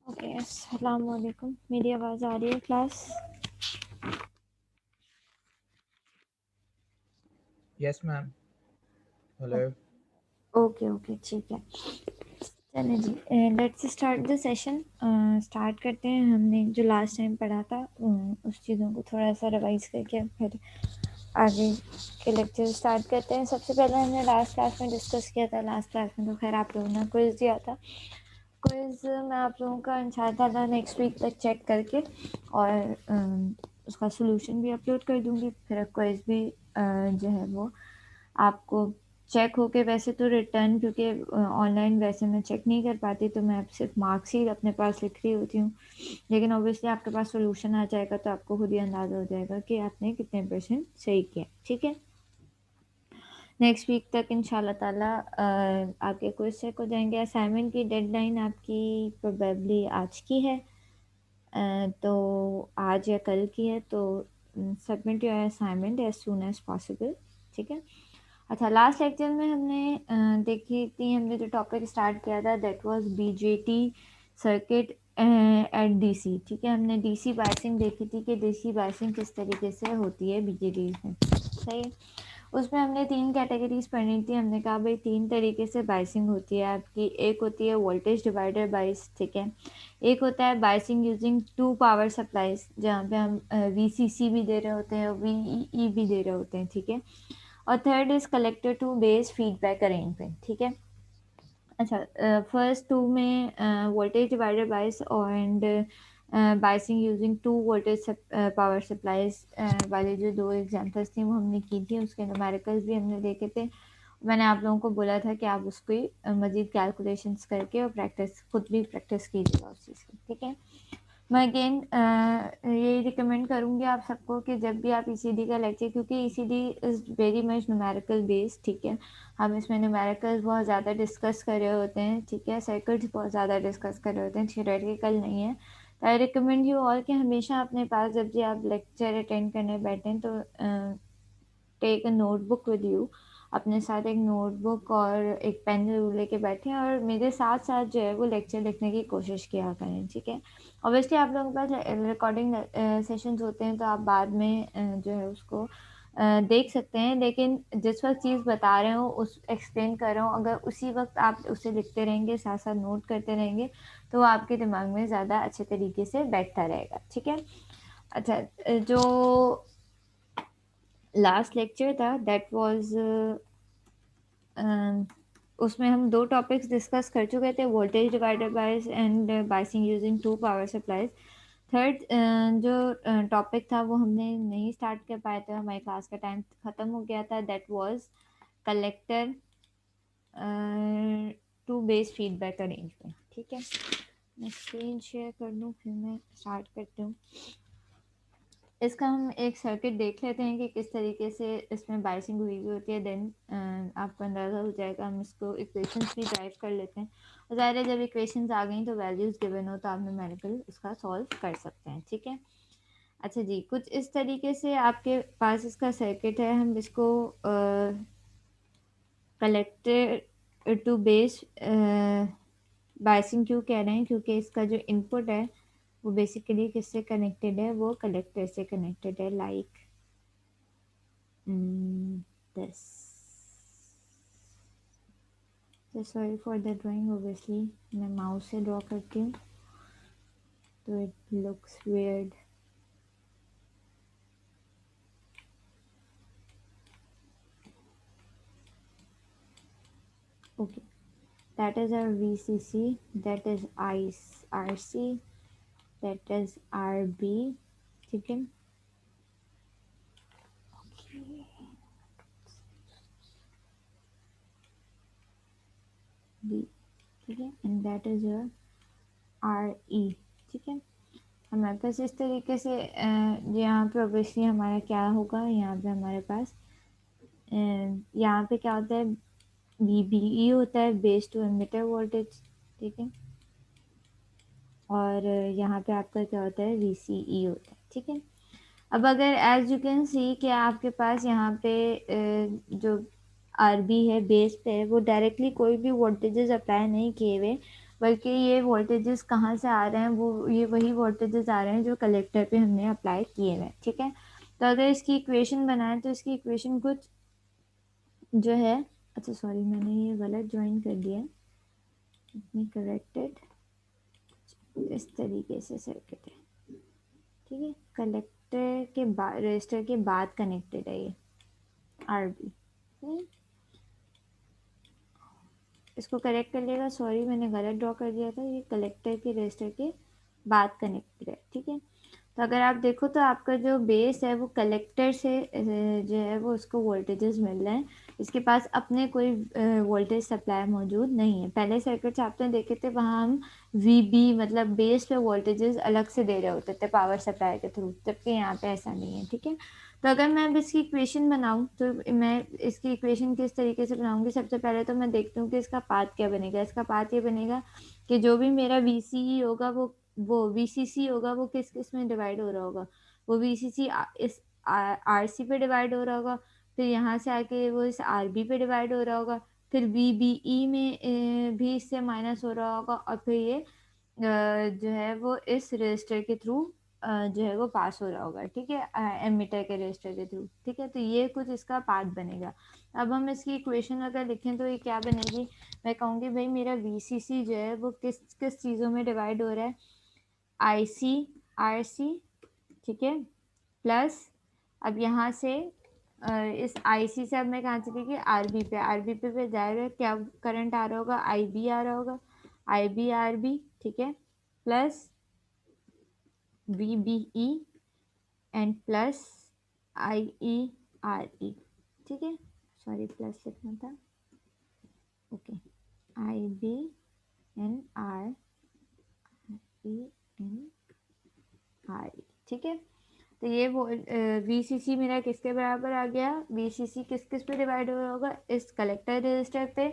Okay, अस्सलाम वालेकुम। मेरी आवाज़ आ रही है class? Yes, ma'am. Hello. Okay okay, ठीक है। चलिए जी, let's start the session. Start करते हैं। हमने जो लास्ट टाइम पढ़ा था उस चीज़ों को थोड़ा सा रिवाइज करके फिर आगे के लेक्चर स्टार्ट करते हैं। सबसे पहले हमने लास्ट क्लास में डिस्कस किया था। लास्ट क्लास में तो खैर आप लोगों ने क्विज़ दिया था। क्विज़ मैं आप लोगों का इंशाल्लाह नेक्स्ट वीक तक चेक करके और उसका सॉल्यूशन भी अपलोड कर दूँगी। फिर क्विज़ भी जो है वो आपको चेक होके, वैसे तो रिटर्न क्योंकि ऑनलाइन वैसे मैं चेक नहीं कर पाती, तो मैं सिर्फ मार्क्स ही अपने पास लिख रही होती हूँ। लेकिन ऑब्वियसली आपके पास सॉल्यूशन आ जाएगा तो आपको खुद ही अंदाज़ा हो जाएगा कि आपने कितने परसेंट सही किया। ठीक है, नेक्स्ट वीक तक इंशाल्लाह ताला आपके क्विज चेक हो जाएंगे। असाइनमेंट की डेडलाइन आपकी प्रोबेबली आज की है, तो आज या कल की है, तो submit your assignment as soon as possible. ठीक है। अच्छा, लास्ट लेक्चर में हमने देखी थी, हमने जो टॉपिक स्टार्ट किया था that was BJT circuit eight DC. ठीक है, हमने डीसी बायसिंग देखी थी कि डीसी बायसिंग किस तरीके से होती है बीजेटी में। सही है। उसमें हमने 3 कैटेगरीज पढ़नी थी। हमने कहा भाई 3 तरीके से बायसिंग होती है आपकी। एक होती है वोल्टेज डिवाइडर बायस, ठीक है। एक होता है बायसिंग यूजिंग 2 पावर सप्लाईज, जहाँ पे हम वीसीसी भी दे रहे होते हैं और वीईई भी दे रहे होते हैं, ठीक है। और third is collector to base feedback arrangement, ठीक है। अच्छा, फर्स्ट 2 में voltage divider bias and biasing using 2 voltage power supplies वाले जो 2 एग्जांपल्स थी वो हमने की थी। उसके न्यूमेरिकल्स भी हमने देखे थे। मैंने आप लोगों को बोला था कि आप उसको मज़ीद कैलकुलेशंस करके और प्रैक्टिस खुद भी प्रैक्टिस कीजिएगा उस चीज़ की, ठीक है। मैं अगेन यही रिकमेंड करूँगी आप सबको कि जब भी आप ईसीडी का लेक्चर, क्योंकि ECD is very much numerical based, ठीक है। हम इसमें न्यूमेरिकल्स बहुत ज़्यादा डिस्कस कर रहे होते हैं, ठीक है। सर्किट्स बहुत ज़्यादा डिस्कस कर रहे होते हैं, थियोरेटिकल नहीं है। तो आई रिकमेंड यू ऑल कि हमेशा अपने पास जब भी आप लेक्चर अटेंड करने बैठें तो take a notebook with you. अपने साथ एक नोटबुक और एक पेन जरूर लेके बैठें और मेरे साथ साथ जो है वो लेक्चर लिखने की कोशिश किया करें, ठीक है। ऑब्वियसली आप लोगों के पास रिकॉर्डिंग सेशंस होते हैं तो आप बाद में जो है उसको देख सकते हैं, लेकिन जिस वक्त चीज़ बता रहे हो उस एक्सप्लेन कर रहा हूँ, अगर उसी वक्त आप उसे लिखते रहेंगे, साथ साथ नोट करते रहेंगे, तो वो आपके दिमाग में ज़्यादा अच्छे तरीके से बैठता रहेगा, ठीक है। अच्छा, जो लास्ट लेक्चर था दैट वाज उसमें हम 2 टॉपिक्स डिस्कस कर चुके थे, voltage divider bias and biasing using 2 power supplies. Third जो टॉपिक था वो हमने नहीं स्टार्ट कर पाए थे, हमारी क्लास का टाइम ख़त्म हो गया था। That was collector to base feedback arrangement, ठीक है। मैं स्क्रीन शेयर कर दूँ फिर मैं स्टार्ट करती हूँ। इसका हम एक सर्किट देख लेते हैं कि किस तरीके से इसमें बायसिंग हुई हुई होती है, देन आपको अंदाज़ा हो जाएगा। हम इसको इक्वेशंस भी ड्राइव कर लेते हैं, और ज़ाहिर है जब इक्वेशंस आ गई तो वैल्यूज़ गिवन हो तो आप न्यूमेरिकल उसका सॉल्व कर सकते हैं, ठीक है। अच्छा जी, कुछ इस तरीके से आपके पास इसका सर्किट है। हम इसको कलेक्टर टू बेस बायसिंग क्यों कह रहे हैं, क्योंकि इसका जो इनपुट है वो बेसिकली किससे कनेक्टेड है, वो कलेक्टर से कनेक्टेड है, like this. So sorry for the drawing, obviously मैं माउस से ड्रॉ करती हूँ तो it looks weird. Okay, that is our VCC, that is RC, that is RB, ठीक है। B, ठीक है, and that is your RE, ठीक है। हमारे पास इस तरीके से यहाँ पे ऑब्वियसली हमारा क्या होगा, यहाँ पे हमारे पास यहाँ पे क्या होता है, VBE होता है, बेस टू एमिटर वोल्टेज, ठीक है। और यहाँ पे आपका क्या होता है, VCE होता है, ठीक है। अब अगर एज यू कैन सी कि आपके पास यहाँ पे जो RB है बेस पे है, वो डायरेक्टली कोई भी वोल्टेजेस अप्लाई नहीं किए हुए, बल्कि ये वोल्टेजेस कहाँ से आ रहे हैं, वो ये वही वोल्टेजेस आ रहे हैं जो कलेक्टर पे हमने अप्लाई किए हुए हैं, ठीक है। तो अगर इसकी इक्वेशन बनाएं तो इसकी इक्वेशन कुछ जो है, अच्छा सॉरी मैंने ये गलत ज्वाइन कर दिया, करेक्टेड, इस तरीके से सर्किट है, ठीक है। कलेक्टर के बाद रजिस्टर के बाद कनेक्टेड है ये आरबी, इसको करेक्ट कर लेगा, सॉरी मैंने गलत ड्रॉ कर दिया था, ये कलेक्टर के रजिस्टर के बाद कनेक्टेड है, ठीक है। तो अगर आप देखो तो आपका जो बेस है वो कलेक्टर से जो है वो उसको वोल्टेजेस मिल रहे हैं, इसके पास अपने कोई वोल्टेज सप्लाई मौजूद नहीं है। पहले सर्किट्स आपने देखे थे वहाँ हम वीबी मतलब बेस पे वोल्टेजेस अलग से दे रहे होते थे पावर सप्लाई के थ्रू, जबकि यहाँ पे ऐसा नहीं है, ठीक है। तो अगर मैं अब इसकी इक्वेशन बनाऊँ तो मैं इसकी इक्वेशन किस तरीके से बनाऊंगी, सबसे पहले तो मैं देखती हूँ कि इसका पाथ क्या बनेगा। इसका पाथ ये बनेगा कि जो भी मेरा वीसीई होगा वो वीसीसी होगा, वो किस किस में डिवाइड हो रहा होगा, वो वीसीसी इस आरसी पे डिवाइड हो रहा होगा, फिर यहाँ से आके वो इस आरबी पे डिवाइड हो रहा होगा, फिर वीबीई में भी इससे माइनस हो रहा होगा, और फिर ये जो है वो इस रजिस्टर के थ्रू जो है वो पास हो रहा होगा, ठीक है, एमीटर के रजिस्टर के थ्रू, ठीक है। तो ये कुछ इसका पाथ बनेगा। अब हम इसकी इक्वेशन अगर लिखें तो ये क्या बनेगी, मैं कहूँगी भाई मेरा वीसीसी जो है वो किस किस चीज़ों में डिवाइड हो रहा है, आईसी आरसी, ठीक है, प्लस अब यहाँ से इस आईसी से अब मैं कहाँ चली गई, आरबी पे, आरबी पे जाएगा क्या करंट आ रहा होगा, आईबी आ रहा होगा, आईबी आरबी, ठीक है, plus VBE and plus IE RE, ठीक है, सॉरी प्लस लिखना था, okay, IB and R E N R E, ठीक है। तो ये वो वीसीसी मेरा किसके बराबर आ गया, वीसीसी किस किस पे डिवाइड हो रहा होगा, इस कलेक्टर रजिस्टर पे,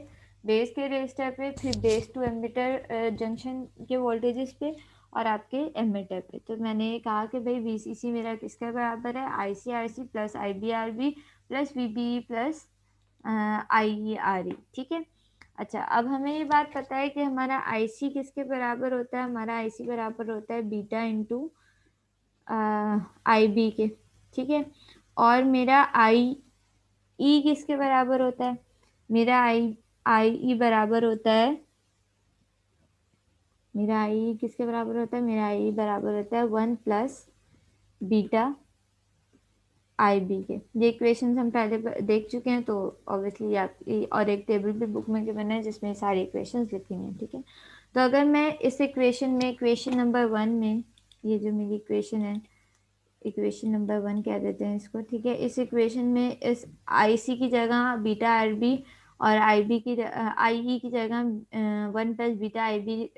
बेस के रजिस्टर पे, फिर बेस टू एमिटर जंक्शन के वोल्टेजेस पे, और आपके एमिटर पे। तो मैंने ये कहा कि भाई वीसीसी मेरा किसके बराबर है, ICRC plus IBRB plus VBE plus IERE, ठीक है। अच्छा अब हमें ये बात पता है कि हमारा आईसी किसके बराबर होता है, हमारा आईसी बराबर होता है बीटा इंटू आई बी के, ठीक है। और मेरा आई ई किसके बराबर होता है, मेरा आई आई ई बराबर होता है, मेरा आई ई किसके बराबर होता है, मेरा आई ई बराबर होता है 1 प्लस बीटा आई बी के। ये इक्वेशंस हम पहले देख चुके हैं, तो ऑब्वियसली आप और एक टेबल भी बुक में गिवन है जिसमें सारी इक्वेशंस लिखी हुई हैं, ठीक है। तो अगर मैं इस इक्वेशन में इक्वेशन नंबर 1 में, ये जो मेरी इक्वेशन है, इक्वेशन नंबर 1 कह देते हैं इसको, ठीक है। इस इक्वेशन में इस आई सी की जगह बीटा आर बी और आई बी की आई ई की जगह 1 प्लस बीटा आई बी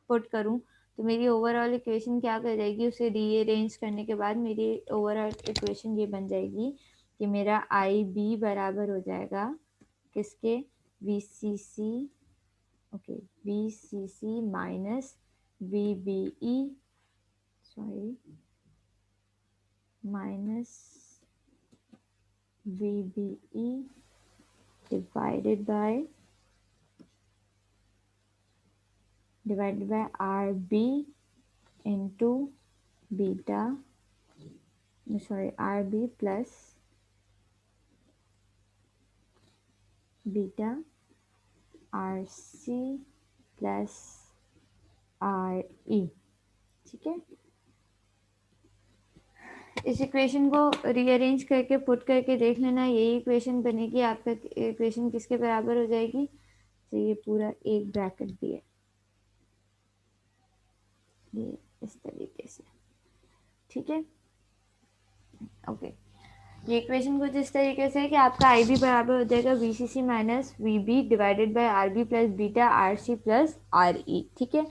पुट करूँ, तो मेरी ओवरऑल इक्वेशन क्या कर जाएगी, उसे रीअरेंज करने के बाद मेरी ओवरऑल इक्वेशन ये बन जाएगी कि मेरा आई बी बराबर हो जाएगा किसके, V C C, okay, V C C minus V B E, sorry minus VBE divided by RB into beta, sorry, RB plus beta RC plus RE, ठीक है। इस इक्वेशन को रीअरेंज करके पुट करके देख लेना, यही इक्वेशन बनेगी आपका, इक्वेशन किसके बराबर हो जाएगी, तो ये पूरा एक ब्रैकेट भी है, ये इस तरीके से, ठीक है, ओके। ये इक्वेशन कुछ इस तरीके से है कि आपका आई बी बराबर हो जाएगा V C C minus V B divided by R B plus beta R C plus R E, ठीक है।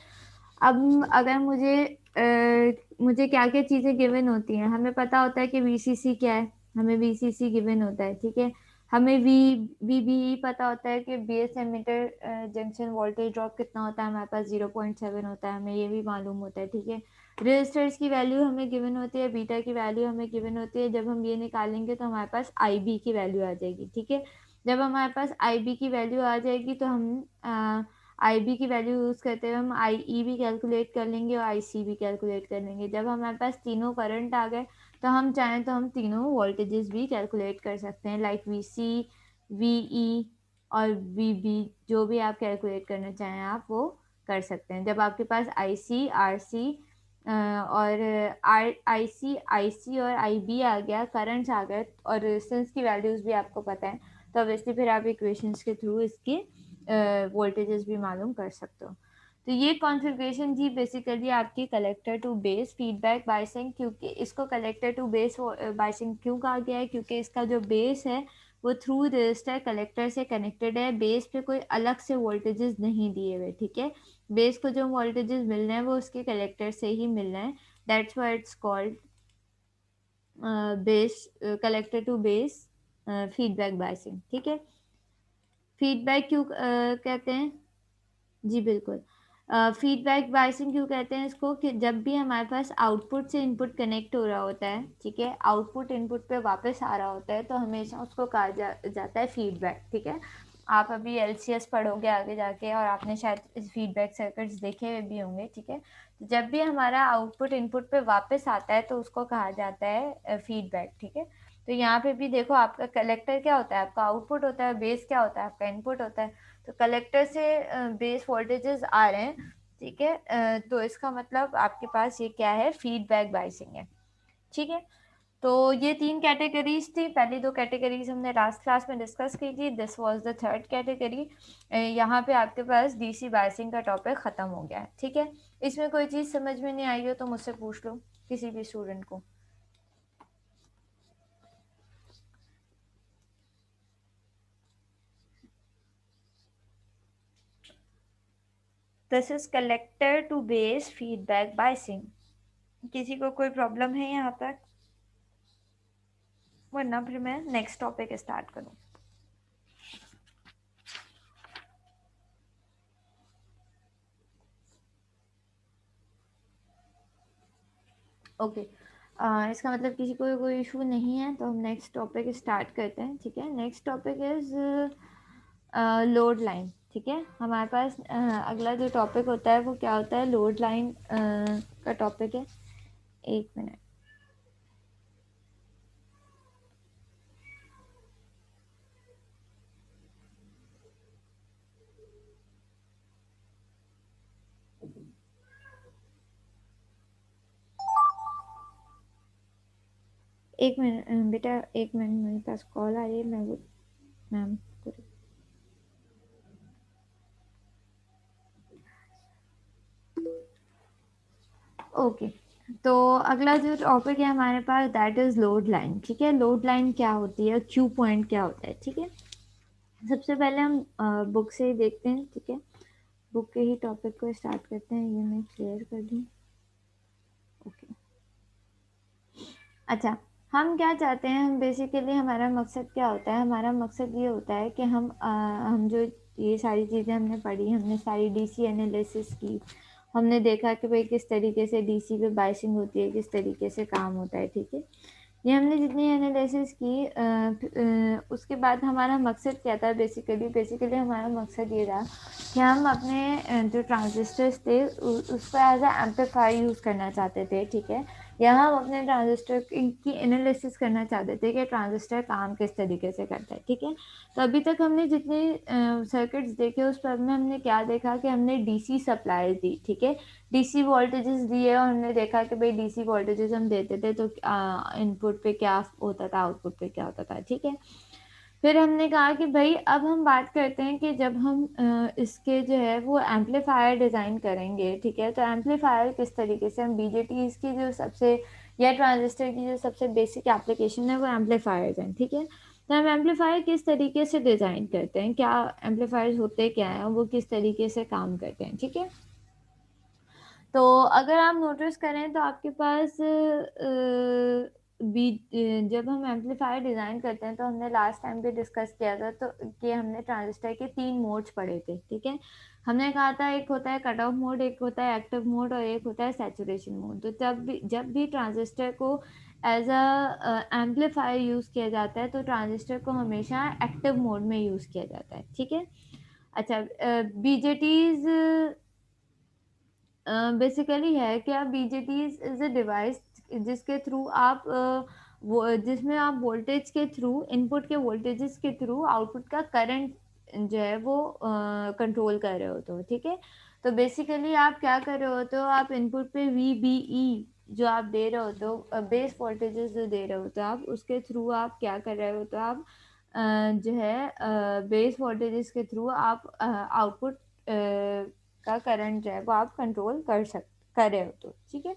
अब अगर मुझे क्या क्या चीज़ें गिवन होती हैं, हमें पता होता है कि वी सी सी क्या है, हमें वी सी सी गिवन होता है, ठीक है। हमें वी बी ई पता होता है कि base emitter junction voltage drop कितना होता है, हमारे पास 0.7 होता है, हमें ये भी मालूम होता है, ठीक है। रजिस्टर्स की वैल्यू हमें गिवन होती है, बीटा की वैल्यू हमें गिवन होती है, जब हम ये निकालेंगे तो हमारे पास आई बी की वैल्यू आ जाएगी, ठीक है। जब हमारे पास आई बी की वैल्यू आ जाएगी तो हम IB की वैल्यू यूज़ करते हुए हम IE भी कैलकुलेट कर लेंगे और IC भी कैलकुलेट कर लेंगे। जब हमारे पास तीनों करंट आ गए तो हम चाहें तो हम तीनों वोल्टेजेस भी कैलकुलेट कर सकते हैं, लाइक VC, VE और VB, जो भी आप कैलकुलेट करना चाहें आप वो कर सकते हैं। जब आपके पास IC, RC और IC, IC और IB आ गया, करंट्स आ गए और रेजिस्टेंस की वैल्यूज़ भी आपको पता है, तो ऑब्वियसली फिर आप इक्वेशंस के थ्रू इसके वोल्टेजेस भी मालूम कर सकते हो। तो ये कॉन्फ़िगरेशन जी बेसिकली आपकी collector to base feedback biasing, क्योंकि इसको कलेक्टर टू बेस बायसिंग क्यों कहा गया है, क्योंकि इसका जो बेस है वो थ्रू रजिस्टर कलेक्टर से कनेक्टेड है। बेस पे कोई अलग से वोल्टेजेस नहीं दिए हुए, ठीक है। बेस को जो वोल्टेजेस मिल रहे हैं वो उसके कलेक्टर से ही मिल रहे हैं। That's why it's called base, collector to base feedback biasing, ठीक है। फीडबैक क्यों कहते हैं? जी बिल्कुल। फीडबैक बायसिंग क्यों कहते हैं इसको, कि जब भी हमारे पास आउटपुट से इनपुट कनेक्ट हो रहा होता है, ठीक है, आउटपुट इनपुट पे वापस आ रहा होता है, तो हमेशा उसको कहा जाता है फीडबैक, ठीक है। आप अभी LCS पढ़ोगे आगे जाके और आपने शायद फीडबैक सर्किट्स देखे हुए भी होंगे, ठीक है। तो जब भी हमारा आउटपुट इनपुट पे वापस आता है तो उसको कहा जाता है फीडबैक, ठीक है। तो यहाँ पे भी देखो, आपका कलेक्टर क्या होता है, आपका आउटपुट होता है, बेस क्या होता है, आपका इनपुट होता है। तो कलेक्टर से बेस वोल्टेजेस आ रहे हैं, ठीक है, तो इसका मतलब आपके पास ये क्या है, फीडबैक बायसिंग है, ठीक है। तो ये 3 कैटेगरीज थी, पहली 2 कैटेगरीज हमने लास्ट क्लास में डिस्कस की थी, this was the third category. यहाँ पे आपके पास DC बायसिंग का टॉपिक खत्म हो गया है, ठीक है। इसमें कोई चीज़ समझ में नहीं आई हो तो मुझसे पूछ लो, किसी भी स्टूडेंट को। This is collector to base feedback biasing. किसी को कोई प्रॉब्लम है यहाँ तक? वरना फिर मैं नेक्स्ट टॉपिक स्टार्ट करूँ। ओके, इसका मतलब किसी को कोई इशू नहीं है, तो हम नेक्स्ट टॉपिक स्टार्ट करते हैं, ठीक है। Next topic is load line, ठीक है। हमारे पास अगला जो टॉपिक होता है वो क्या होता है, लोड लाइन का टॉपिक है। एक मिनट, एक मिनट बेटा, एक मिनट, मेरे पास कॉल आ रही है, मैं वो मैम को। ओके, तो अगला जो टॉपिक है हमारे पास दैट इज लोड लाइन, ठीक है। लोड लाइन क्या होती है, क्यू पॉइंट क्या होता है, ठीक है। सबसे पहले हम बुक से ही देखते हैं, ठीक है। बुक के ही टॉपिक को स्टार्ट करते हैं, ये मैं क्लियर कर दूँ। ओके, अच्छा, हम क्या चाहते हैं, हम बेसिकली हमारा मकसद क्या होता है, हमारा मकसद ये होता है कि हम जो ये सारी चीज़ें हमने पढ़ी, हमने सारी DC एनालिसिस की, हमने देखा कि भाई किस तरीके से DC पे बाइसिंग होती है, किस तरीके से काम होता है, ठीक है। ये हमने जितनी एनालिसिस की उसके बाद हमारा मकसद क्या था, बेसिकली हमारा मकसद ये था कि हम अपने जो ट्रांजिस्टर्स थे उसको एज ए एम्पलीफायर यूज़ करना चाहते थे, ठीक है। या हम अपने ट्रांजिस्टर की एनालिसिस करना चाहते थे कि ट्रांजिस्टर काम किस तरीके से करता है, ठीक है। तो अभी तक हमने जितने सर्किट्स देखे उस पर में हमने क्या देखा कि हमने DC सप्लाई दी, ठीक है, DC वोल्टेजेस दिए और हमने देखा कि भाई DC वोल्टेजेस हम देते थे तो इनपुट पे क्या होता था, आउटपुट पे क्या होता था, ठीक है। फिर हमने कहा कि भाई अब हम बात करते हैं कि जब हम इसके जो है वो एम्पलीफायर डिज़ाइन करेंगे, ठीक है। तो एम्पलीफायर किस तरीके से हम BJTs की जो सबसे, या ट्रांजिस्टर की जो सबसे बेसिक एप्लीकेशन है वो एम्पलीफायर्स हैं, ठीक है। तो हम एम्पलीफायर किस तरीके से डिज़ाइन करते हैं, क्या एम्पलीफायर्स होते क्या हैं, वो किस तरीके से काम करते हैं, ठीक है। तो अगर आप नोटिस करें तो आपके पास जब हम एम्पलीफायर डिज़ाइन करते हैं तो हमने लास्ट टाइम भी डिस्कस किया था, तो कि हमने ट्रांजिस्टर के 3 मोड्स पढ़े थे, ठीक है। हमने कहा था एक होता है कट ऑफ मोड, एक होता है एक्टिव मोड और एक होता है सैचुरेशन मोड। तो जब भी ट्रांजिस्टर को एज अ एम्पलीफायर यूज़ किया जाता है तो ट्रांजिस्टर को हमेशा एक्टिव मोड में यूज़ किया जाता है, ठीक है। अच्छा, बीजेटीज बेसिकली है क्या? बीजेटी इज अ डिवाइस जिसके थ्रू आप वो जिसमें आप वोल्टेज के थ्रू, इनपुट के वोल्टेजेस के थ्रू आउटपुट का करंट जो है वो कंट्रोल कर रहे होते हो, ठीक है। तो बेसिकली आप क्या कर रहे होते हो, आप इनपुट पे वीबीई जो आप दे रहे होते हो, बेस वोल्टेजेस जो दे रहे होते हो आप, उसके थ्रू आप क्या कर रहे होते हो, आप जो है बेस वोल्टेजेस के थ्रू आप आउटपुट का करंट जो है वो आप कंट्रोल कर रहे हो, तो ठीक है।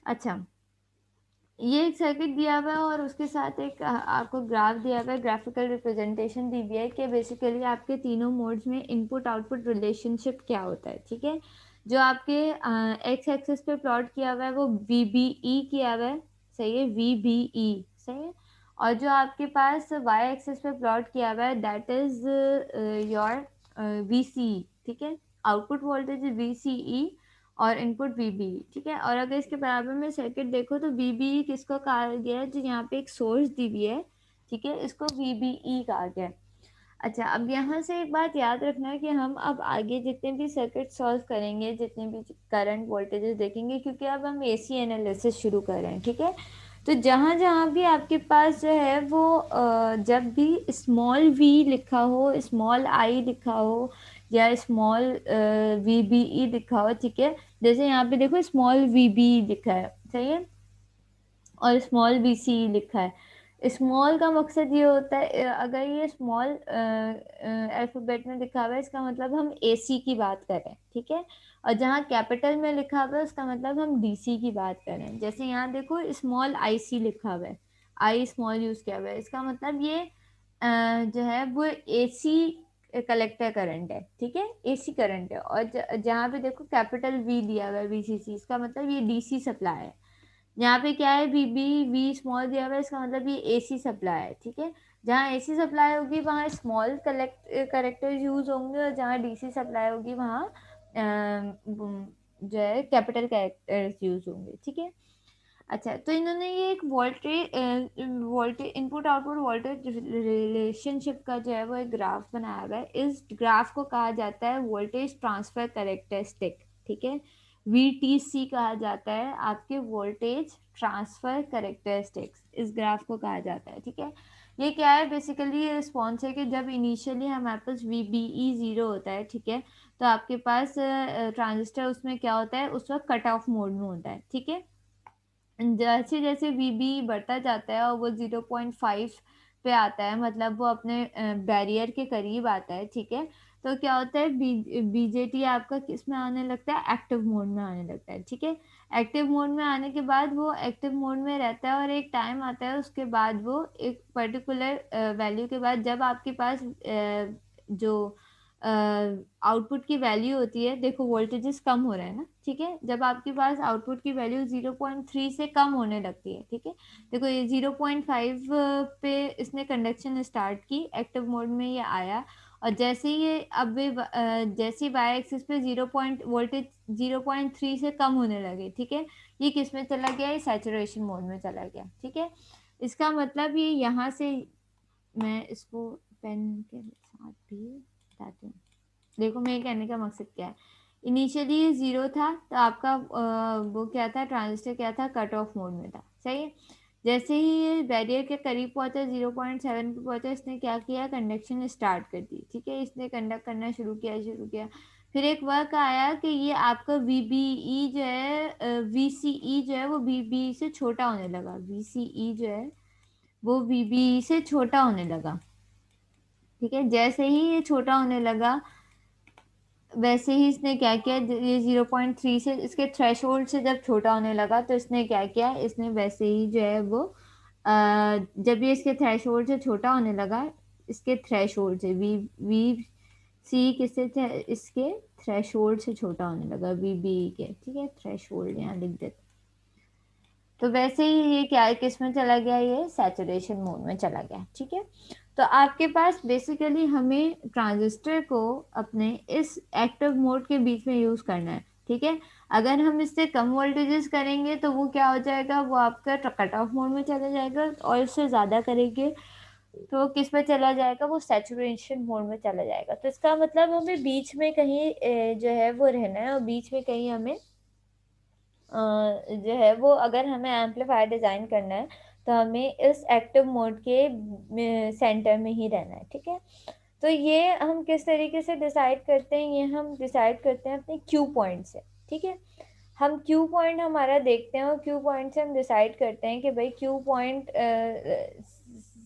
अच्छा, ये एक सर्किट दिया हुआ है और उसके साथ एक आपको ग्राफ दिया हुआ है, ग्राफिकल रिप्रेजेंटेशन दी हुई है कि बेसिकली आपके तीनों मोड्स में इनपुट आउटपुट रिलेशनशिप क्या होता है, ठीक है। जो आपके एक्स एक्सिस पे प्लॉट किया हुआ है वो वीबीई किया हुआ है, सही है, वीबीई, सही है। और जो आपके पास वाई एक्सिस पे प्लॉट किया हुआ है दैट इज योर वीसीई, ठीक है। आउटपुट वोल्टेज वीसीई और इनपुट वीबीई, ठीक है। और अगर इसके बराबर में सर्किट देखो तो वीबीई किसको कहा गया है, जो यहाँ पे एक सोर्स दी हुई है, ठीक है, इसको वीबीई कहा गया है। अच्छा, अब यहाँ से एक बात याद रखना है कि हम अब आगे जितने भी सर्किट सॉल्व करेंगे, जितने भी करंट वोल्टेजेस देखेंगे, क्योंकि अब हम एसी एनालिसिस शुरू कर रहे हैं, ठीक है। तो जहाँ जहाँ भी आपके पास जो है वो जब भी स्मॉल वी लिखा हो, स्मॉल आई लिखा हो या स्मॉल वी बी ई लिखा हो, ठीक है। जैसे यहाँ पे देखो स्मॉल वी बी लिखा है, सही है, और स्मॉल बी सी लिखा है। स्मॉल का मकसद ये होता है, अगर ये स्मॉल अल्फाबेट में लिखा हुआ है इसका मतलब हम एसी की बात कर रहे हैं, ठीक है। और जहाँ कैपिटल में लिखा हुआ है उसका मतलब हम डीसी की बात कर रहे हैं। जैसे यहाँ देखो स्मॉल आई सी लिखा हुआ है, आई स्मॉल यूज किया हुआ है, इसका मतलब ये जो है वो एसी कलेक्टर करंट है, ठीक है, एसी करंट है। और जहाँ पे देखो कैपिटल वी दिया हुआ है वीसीसी, इसका मतलब ये डीसी सप्लाई है। यहाँ पे क्या है, वी बी वी स्मॉल दिया हुआ है, इसका मतलब ये एसी सप्लाई है, ठीक है। जहाँ एसी सप्लाई होगी वहाँ स्मॉल करेक्टर यूज होंगे, और जहाँ डीसी सप्लाई होगी वहाँ जो है कैपिटल कैरेक्टर्स यूज होंगे, ठीक है। अच्छा, तो इन्होंने ये एक voltage input output voltage relationship का जो है वो एक ग्राफ बनाया हुआ है। इस ग्राफ को कहा जाता है वोल्टेज ट्रांसफर कैरेक्टरिस्टिक, ठीक है। वीटीसी कहा जाता है आपके वोल्टेज ट्रांसफर कैरेक्टरिस्टिक्स, इस ग्राफ को कहा जाता है, ठीक है। ये क्या है, बेसिकली ये रिस्पॉन्स है कि जब इनिशियली हमारे पास वीबीई जीरो होता है, ठीक है, तो आपके पास ट्रांजिस्टर उसमें क्या होता है, उस वक्त कट ऑफ मोड में होता है, ठीक है। जैसे जैसे वीबी बढ़ता जाता है और वो 0.5 पे आता है, मतलब वो अपने बैरियर के करीब आता है, ठीक है। तो क्या होता है, बीजेटी आपका किस में आने लगता है, एक्टिव मोड में आने लगता है, ठीक है। एक्टिव मोड में आने के बाद वो एक्टिव मोड में रहता है और एक टाइम आता है उसके बाद वो एक पर्टिकुलर वैल्यू के बाद जब आपके पास जो आउटपुट की वैल्यू होती है, देखो वोल्टेजेस कम हो रहे हैं ना, ठीक है। जब आपके पास आउटपुट की वैल्यू 0.3 से कम होने लगती है, ठीक है, देखो ये 0.5 पे इसने कंडक्शन स्टार्ट की, एक्टिव मोड में ये आया। और जैसे ही ये अब जैसे वाई एक्सिस पे वोल्टेज 0.3 से कम होने लगे, ठीक है, ये किस में चला गया, ये सैचुरेशन मोड में चला गया, ठीक है। इसका मतलब ये यहाँ से, मैं इसको पेन के साथ भी बताती हूँ। देखो मेरे कहने का मकसद क्या है, इनिशियली ये जीरो था तो आपका वो क्या था, ट्रांजिस्टर क्या था, कट ऑफ मोड में था, सही है। जैसे ही ये बैरियर के करीब पहुंचा, 0.7 पे पहुंचा, इसने क्या किया, कंडक्शन स्टार्ट कर दी, ठीक है, इसने कंडक्ट करना शुरू किया। फिर एक वक्त आया कि ये आपका वीबीई जो है, वीसीई जो है वो वीबीई से छोटा होने लगा, वीसीई जो है वो वीबीई से छोटा होने लगा, ठीक है। जैसे ही ये छोटा होने लगा वैसे ही इसने क्या किया, ये 0.3 से इसके थ्रेशोल्ड से जब छोटा होने लगा तो इसने क्या किया, इसने वैसे ही जो है वो जब ये इसके थ्रेशोल्ड से छोटा होने लगा, इसके थ्रेशोल्ड से वी वी सी किससे इसके थ्रेशोल्ड से छोटा होने लगा, वी बी के, ठीक है, थ्रेशोल्ड यहाँ लिख देते। तो वैसे ही ये क्या है, किस में चला गया, ये सैचुरेशन मोड में चला गया, ठीक है। तो आपके पास बेसिकली हमें ट्रांजिस्टर को अपने इस एक्टिव मोड के बीच में यूज करना है, ठीक है। अगर हम इससे कम वोल्टेजेस करेंगे तो वो क्या हो जाएगा, वो आपका कट ऑफ मोड में चला जाएगा, और इससे ज़्यादा करेंगे तो वो किस पे चला जाएगा, वो सैचुरेशन मोड में चला जाएगा। तो इसका मतलब हमें बीच में कहीं जो है वो रहना है, और बीच में कहीं हमें जो है वो, अगर हमें एम्पलीफायर डिज़ाइन करना है तो हमें इस एक्टिव मोड के सेंटर में ही रहना है, ठीक है। तो ये हम किस तरीके से डिसाइड करते हैं, ये हम डिसाइड करते हैं अपने क्यू पॉइंट से, ठीक है। हम क्यू पॉइंट हमारा देखते हैं, और क्यू पॉइंट से हम डिसाइड करते हैं कि भाई क्यू पॉइंट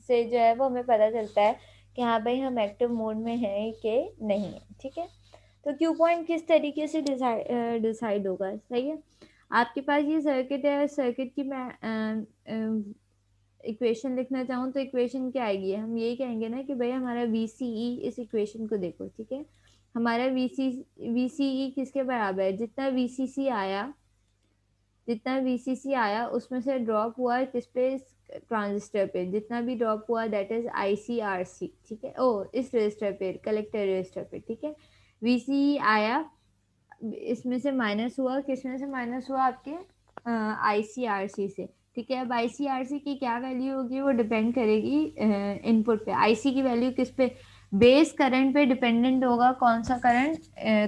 से जो है वो हमें पता चलता है कि हाँ भाई हम एक्टिव मोड में हैं कि नहीं है, ठीक है। तो क्यू पॉइंट किस तरीके से डिसाइड होगा, सही है। आपके पास ये सर्किट है, सर्किट की मैं इक्वेशन लिखना चाहूँ तो इक्वेशन क्या आएगी, हम यही कहेंगे ना कि भाई हमारा VCE, इस इक्वेशन को देखो, ठीक है। हमारा VCE किसके बराबर है, जितना VCC आया उसमें से ड्रॉप हुआ किस पे, ट्रांजिस्टर पे, जितना भी ड्रॉप हुआ दैट इज ICRC, ठीक है। ओ, इस रजिस्टर पे, कलेक्टर रजिस्टर पे, ठीक है। VCE आया, इसमें से माइनस हुआ, किसमें से माइनस हुआ, आपके ICRC से, ठीक है। अब ICRC की क्या वैल्यू होगी, वो डिपेंड करेगी इनपुट पे। IC की वैल्यू किस पे, बेस करंट पे डिपेंडेंट होगा, कौन सा करंट,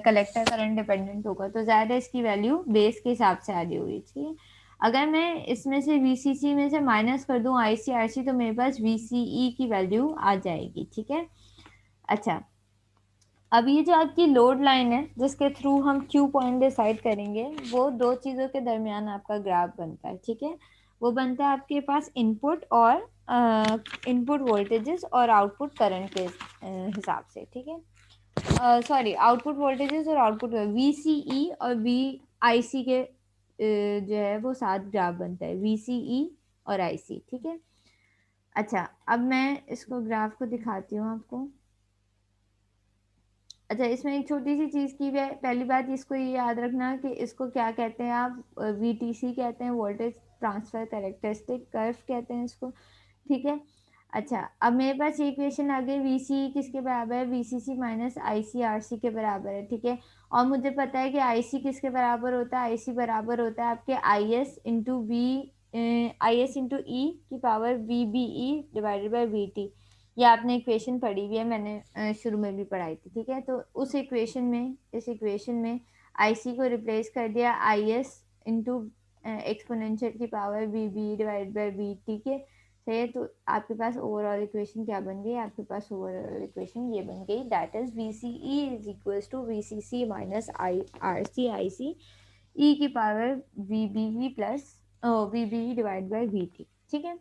कलेक्टर करंट डिपेंडेंट होगा, तो ज़्यादा इसकी वैल्यू बेस के हिसाब से आ रही होगी, ठीक है। अगर मैं इसमें से VCC में से माइनस कर दूं ICRC, तो मेरे पास VCE की वैल्यू आ जाएगी, ठीक है। अच्छा, अब ये जो आपकी लोड लाइन है जिसके थ्रू हम क्यू पॉइंट डिसाइड करेंगे, वो दो चीज़ों के दरमियान आपका ग्राफ बनता है, ठीक है। वो बनता है आपके पास इनपुट और इनपुट वोल्टेजेस और आउटपुट करंट के हिसाब से, ठीक है। सॉरी, आउटपुट वोल्टेजेस और आउटपुट VCE और VIC के जो है वो साथ ग्राफ बनता है, VCE और IC, ठीक है। अच्छा, अब मैं इसको ग्राफ को दिखाती हूँ आपको। अच्छा, इसमें एक छोटी सी चीज़ की है, पहली बात इसको ये याद रखना कि इसको क्या कहते हैं, आप VTC कहते हैं, वोल्टेज ट्रांसफर कैरेक्टरिस्टिक कर्व कहते हैं इसको, ठीक है। अच्छा, अब मेरे पास ये इक्वेशन आ गई, VCE किसके बराबर है, VCC माइनस ICRC के बराबर है, ठीक है। और मुझे पता है कि IC किसके बराबर होता है, IC बराबर होता है आपके IS इंटू की power VBE divided by VT। ये आपने इक्वेशन पढ़ी हुई है, मैंने शुरू में भी पढ़ाई थी, ठीक है। तो उस इक्वेशन में, इस इक्वेशन में IC को रिप्लेस कर दिया IS इंटू एक्सपोनेंशियल की power VB divide by V, ठीक है। सही है। तो आपके पास ओवरऑल इक्वेशन क्या बन गई, आपके पास ओवरऑल इक्वेशन ये बन गई, that is VCE is equals to VCC minus IC E की power VBE plus VBE divide by VT, ठीक है।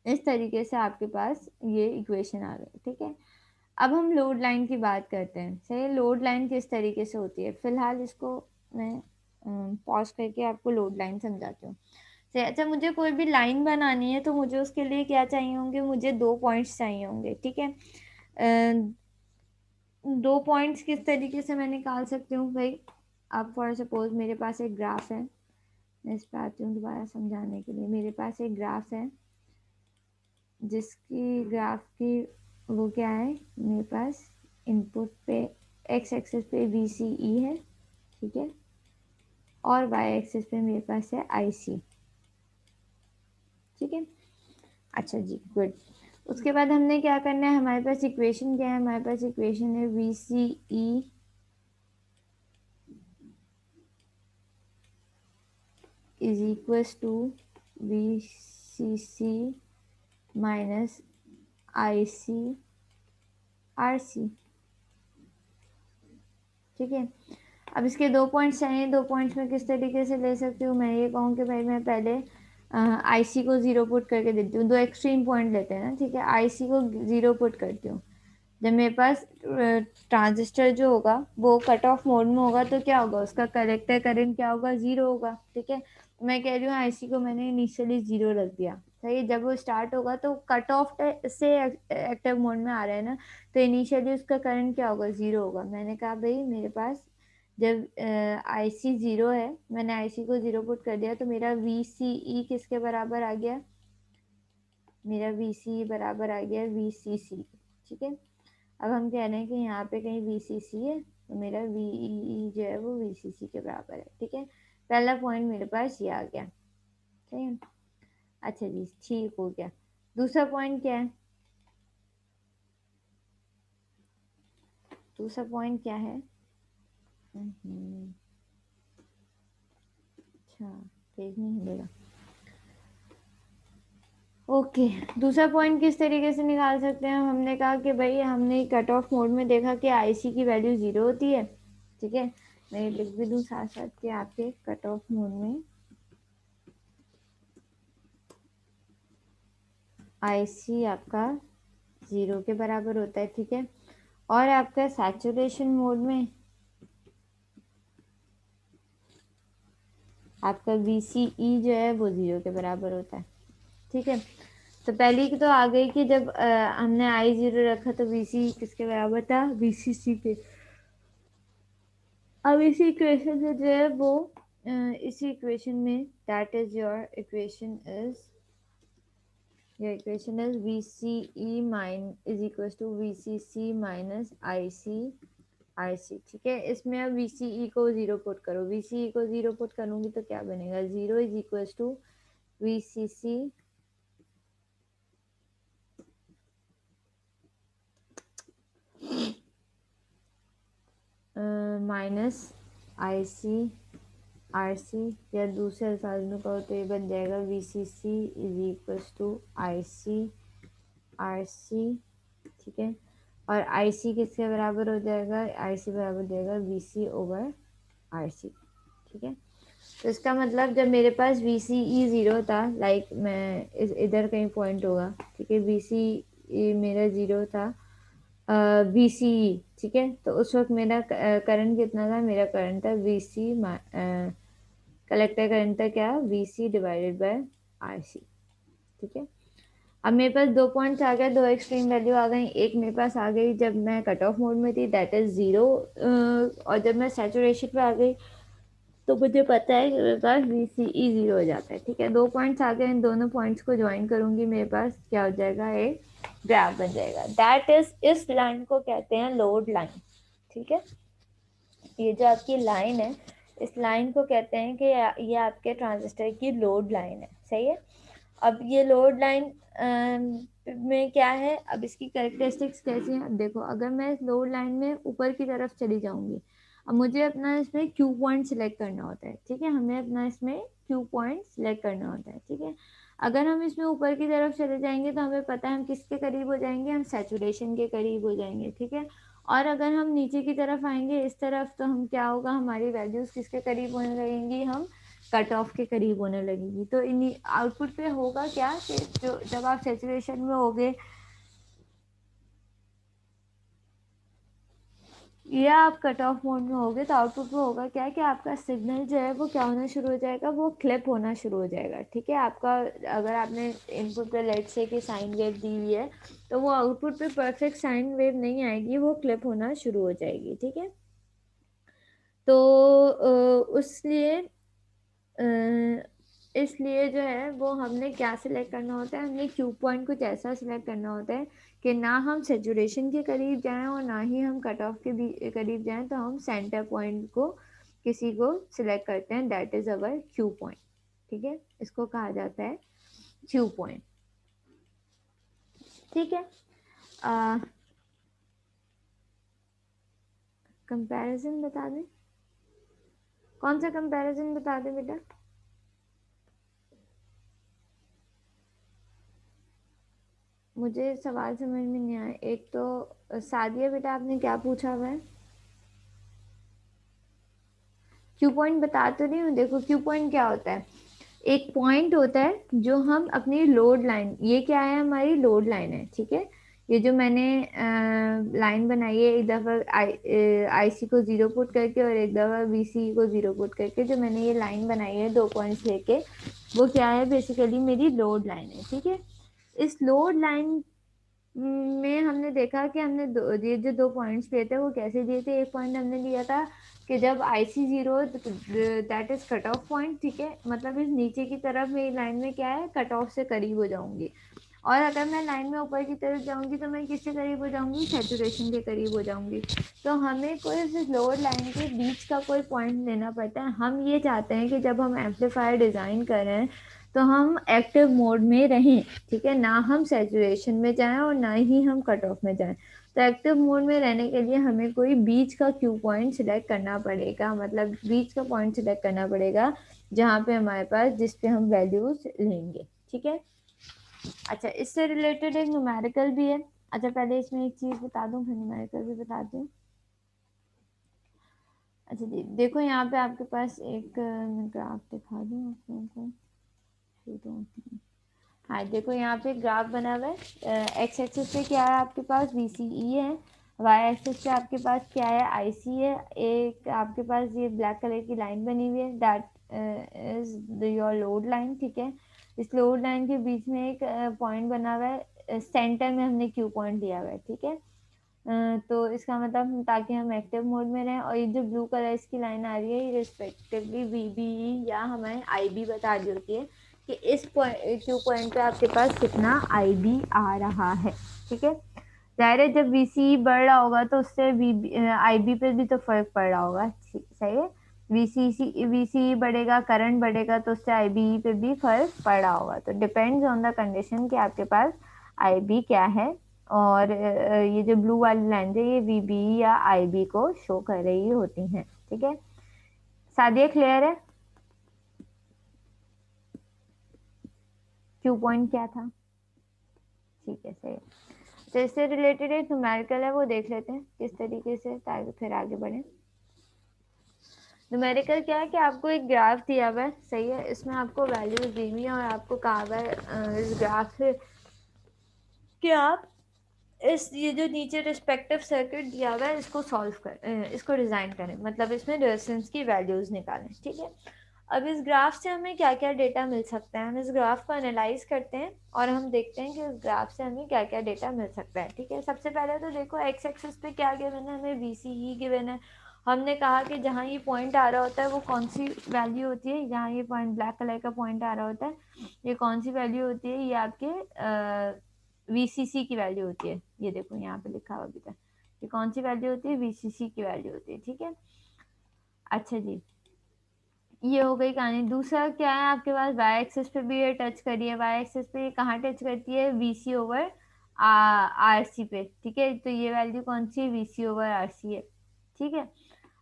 इस तरीके से आपके पास ये इक्वेशन आ गई, ठीक है। अब हम लोड लाइन की बात करते हैं, सही। लोड लाइन किस तरीके से होती है, फिलहाल इसको मैं पॉज करके आपको लोड लाइन समझाती हूँ, सही। अच्छा, मुझे कोई भी लाइन बनानी है तो मुझे उसके लिए क्या चाहिए होंगे, मुझे दो पॉइंट्स चाहिए होंगे, ठीक है। दो पॉइंट्स किस तरीके से मैं निकाल सकती हूँ भाई, अब फॉर सपोज मेरे पास एक ग्राफ है, मैं इस पर आती हूँ दोबारा समझाने के लिए। मेरे पास एक ग्राफ है जिसकी ग्राफ की वो क्या है, मेरे पास इनपुट पे एक्स एक्सिस पे VCE है, ठीक है, और वाई एक्सिस पे मेरे पास है IC, ठीक है। अच्छा जी, गुड। उसके बाद हमने क्या करना है, हमारे पास इक्वेशन क्या है, हमारे पास इक्वेशन है VCE is equals to VCC minus ICRC, ठीक है। अब इसके दो पॉइंट्स चाहिए, दो पॉइंट्स में किस तरीके से ले सकती हूँ, मैं ये कहूँ कि भाई मैं पहले IC को ज़ीरो पुट करके देती हूँ, दो एक्सट्रीम पॉइंट लेते हैं ना, ठीक है। IC को ज़ीरो पुट करती हूँ, जब मेरे पास ट्रांजिस्टर जो होगा वो कट ऑफ मोड में होगा तो क्या होगा, उसका कलेक्टर करंट क्या होगा, ज़ीरो होगा, ठीक है। मैं कह रही हूँ IC को मैंने इनिशियली ज़ीरो रख दिया, सही है। जब वो स्टार्ट होगा तो कट ऑफ से एक्टिव मोड में आ रहा है ना, तो इनिशियली उसका करंट क्या होगा, ज़ीरो होगा। मैंने कहा भाई मेरे पास जब IC ज़ीरो है, मैंने IC को ज़ीरो पुट कर दिया, तो मेरा VCE किसके बराबर आ गया, मेरा VCE बराबर आ गया VCC, ठीक है। अब हम कह रहे हैं कि यहाँ पे कहीं VCC है, तो मेरा VEE जो है वो VCC के बराबर है, ठीक है। पहला पॉइंट मेरे पास ये आ गया, ठीक है। अच्छा जी, ठीक हो गया। दूसरा पॉइंट क्या है, दूसरा पॉइंट क्या है? अच्छा, पेज नहीं हिलेगा। ओके, दूसरा पॉइंट किस तरीके से निकाल सकते हैं? हमने कहा कि भाई हमने कट ऑफ मोड में देखा कि आईसी की वैल्यू 0 होती है, ठीक है। मैं लिख भी दूँ साथ साथ कि आपके कट ऑफ मोड में आईसी आपका 0 के बराबर होता है, ठीक है। और आपका सैचुरेशन मोड में आपका VCE जो है वो 0 के बराबर होता है, ठीक है। तो पहली की तो आ गई कि जब हमने I0 रखा तो VC किसके बराबर था? VCC के। अब इसी इक्वेशन से जो है वो इसी इक्वेशन में that is your equation is VCE mine is equal to VCC minus IC, ठीक है। इसमें अब VCE को 0 पुट करो, VCE को 0 पुट करूंगी तो क्या बनेगा? 0 is equal to VCC minus RC, या दूसरे अल्फाज में कहो तो ये बन जाएगा VCC is equal to RC, ठीक है। और IC किसके बराबर हो जाएगा? IC बराबर हो जाएगा VC ओवर RC, ठीक है। तो इसका मतलब जब मेरे पास VCE 0 था, लाइक मैं इधर कहीं पॉइंट होगा, ठीक है, VCE मेरा 0 था, VCE, ठीक है। तो उस वक्त मेरा करंट कितना था? मेरा करंट था VC, कलेक्टर करंट था क्या? VC डिवाइडेड बाय RC, ठीक है। अब मेरे पास दो पॉइंट्स आ गए, दो एक्सट्रीम वैल्यू आ गई। एक मेरे पास आ गई जब मैं कट ऑफ मोड में थी, दैट इज 0, और जब मैं सैचुरेशन पे आ गई तो मुझे पता है कि मेरे पास VCE 0 हो जाता है, ठीक है। दो पॉइंट्स आ गए, इन दोनों पॉइंट्स को ज्वाइन करूंगी, मेरे पास क्या हो जाएगा? एक ग्राफ बन जाएगा। दैट इज, इस लाइन को कहते हैं लोड लाइन, ठीक है। ये जो आपकी लाइन है, इस लाइन को कहते हैं कि ये आपके ट्रांजिस्टर की लोड लाइन है, सही है। अब ये लोड लाइन में क्या है? अब इसकी कैरेक्टरिस्टिक्स कैसी हैं? अब देखो, अगर मैं इस लोड लाइन में ऊपर की तरफ चली जाऊंगी, अब मुझे अपना इसमें क्यू पॉइंट सिलेक्ट करना होता है, ठीक है। हमें अपना इसमें क्यू पॉइंट सिलेक्ट करना होता है, ठीक है। अगर हम इसमें ऊपर की तरफ चले जाएंगे तो हमें पता है हम किसके करीब हो जाएंगे? हम सैचुरेशन के करीब हो जाएंगे, ठीक है। और अगर हम नीचे की तरफ आएंगे इस तरफ, तो हम क्या होगा? हमारी वैल्यूज किसके करीब होने लगेंगी? हम कट ऑफ के करीब होने लगेगी। तो इन आउटपुट पे होगा क्या कि जो जब आप सैचुरेशन में होगे या आप कट ऑफ मोड में होगे, तो आउटपुट में होगा क्या कि आपका सिग्नल जो है वो क्या होना शुरू हो जाएगा? वो क्लिप होना शुरू हो जाएगा, ठीक है। आपका, अगर आपने इनपुट पे लेट से कि साइन वेव दी हुई है, तो वो आउटपुट पे परफेक्ट साइन वेव नहीं आएगी, वो क्लिप होना शुरू हो जाएगी, ठीक है। तो उसलिए इसलिए जो है वो हमने क्या सिलेक्ट करना होता है? हमने क्यू पॉइंट कुछ ऐसा सिलेक्ट करना होता है कि ना हम सेचुरेशन के करीब जाएं और ना ही हम कट ऑफ के भी करीब जाएं। तो हम सेंटर पॉइंट को किसी को सिलेक्ट करते हैं, that is our Q point, ठीक है। इसको कहा जाता है क्यू पॉइंट, ठीक है। कंपैरिजन बता दें, कौन सा कंपैरिजन बता दें बेटा? मुझे सवाल समझ में नहीं आया। एक तो सादिया बेटा, आपने क्या पूछा हुआ है? क्यू पॉइंट बता तो रही हूँ। देखो, क्यू पॉइंट क्या होता है? एक पॉइंट होता है जो हम अपनी लोड लाइन, ये क्या है? हमारी लोड लाइन है, ठीक है। ये जो मैंने लाइन बनाई है, एक दफा IC को 0 पुट करके और एक दफा VC को 0 पुट करके, जो मैंने ये लाइन बनाई है दो पॉइंट्स लेके, वो क्या है? बेसिकली मेरी लोड लाइन है, ठीक है। इस लोड लाइन में हमने देखा कि हमने ये जो दो पॉइंट्स लिए थे वो कैसे दिए थे। एक पॉइंट हमने लिया था कि जब IC 0, that is cut off point, ठीक है। मतलब इस नीचे की तरफ मेरी लाइन में क्या है? कट ऑफ से करीब हो जाऊंगी। और अगर मैं लाइन में ऊपर की तरफ जाऊंगी तो मैं किससे करीब हो जाऊंगी? सैचुरेशन के करीब हो जाऊंगी। तो हमें कोई इस लोअर लाइन के बीच का कोई पॉइंट लेना पड़ता है। हम ये चाहते हैं कि जब हम एम्पलीफायर डिज़ाइन कर रहे हैं तो हम एक्टिव मोड में रहें, ठीक है, ना हम सैचुरेशन में जाएं और ना ही हम कट ऑफ में जाएं। तो एक्टिव मोड में रहने के लिए हमें कोई बीच का क्यू पॉइंट सिलेक्ट करना पड़ेगा, मतलब बीच का पॉइंट सिलेक्ट करना पड़ेगा जहाँ पे हमारे पास, जिस पे हम वैल्यूज लेंगे, ठीक है। अच्छा, इससे रिलेटेड एक न्यूमेरिकल भी है। अच्छा, पहले इसमें एक चीज बता दूं, फिर न्यूमेरिकल भी बता दूं। अच्छा जी, देखो यहाँ पे आपके पास एक मैं ग्राफ दिखा दूं आप लोगों को। हाँ, देखो यहाँ पे ग्राफ बना हुआ है। एक्स एक्सिस पे क्या है आपके पास, VCE है। वाई एक्सिस पे आपके पास क्या है, IC है। एक आपके पास ये ब्लैक कलर की लाइन बनी हुई है, that is your load line, ठीक है। इस लोड लाइन के बीच में एक पॉइंट बना हुआ है, सेंटर में हमने क्यू पॉइंट दिया हुआ है, ठीक है। तो इसका मतलब ताकि हम एक्टिव मोड में रहें, और ये जो ब्लू कलर की लाइन आ रही है, ये रिस्पेक्टिवली VBE या हमें IB बता रही होती है कि इस क्यू पॉइंट पे आपके पास कितना IB आ रहा है, ठीक है। जाहिर है जब VCE बढ़ रहा होगा तो उससे IB पे भी तो फर्क पड़ रहा होगा, सही है। VCE बढ़ेगा, करंट बढ़ेगा, तो उससे IBE पे भी फर्क पड़ रहा होगा। तो डिपेंड्स ऑन द कंडीशन कि आपके पास IB क्या है। और ये जो ब्लू वाली लाइन है, ये VBE या IB को शो कर रही होती हैं, ठीक है। सादिया, क्लियर है? क्यू पॉइंट क्या था? ठीक है, सही है। तो इससे रिलेटेड एक न्यूमेरिकल है, वो देख लेते हैं किस तरीके से, ताकि फिर आगे बढ़े। न्यूमेरिकल क्या है कि आपको एक ग्राफ दिया हुआ है, सही है, इसमें आपको वैल्यूज दी हुई है और आपको कहा हुआ है इस ग्राफ से कि आप इस ये जो नीचे रिस्पेक्टिव सर्किट दिया हुआ है इसको सॉल्व कर इसको डिजाइन करें, मतलब इसमें रेजिस्टेंस की वैल्यूज निकालें, ठीक है। अब इस ग्राफ से हमें क्या क्या डेटा मिल सकता है, हम इस ग्राफ को एनालाइज करते हैं और हम देखते हैं कि इस ग्राफ से हमें क्या क्या डेटा मिल सकता है, ठीक है। सबसे पहले तो देखो एक्स एक्सिस पे क्या गिवन है, हमें VCE गिवन है। हमने कहा कि जहाँ ये पॉइंट आ रहा होता है वो कौन सी वैल्यू होती है, जहाँ ये पॉइंट ब्लैक कलर का पॉइंट आ रहा होता है, ये कौन सी वैल्यू होती है, ये आपके VCC की वैल्यू होती है। ये देखो यहाँ पे लिखा हुआ भी था, ये कौन सी वैल्यू होती है, VCC की वैल्यू होती है, ठीक है। अच्छा जी, ये हो गई कहानी। दूसरा क्या है आपके पास, वाई एक्सिस पे भी ये टच करी है। वाई एक्सिस पे ये कहाँ टच करती है, VC ओवर RC पे, ठीक है। तो ये वैल्यू कौन सी है, VC ओवर RC है, ठीक है।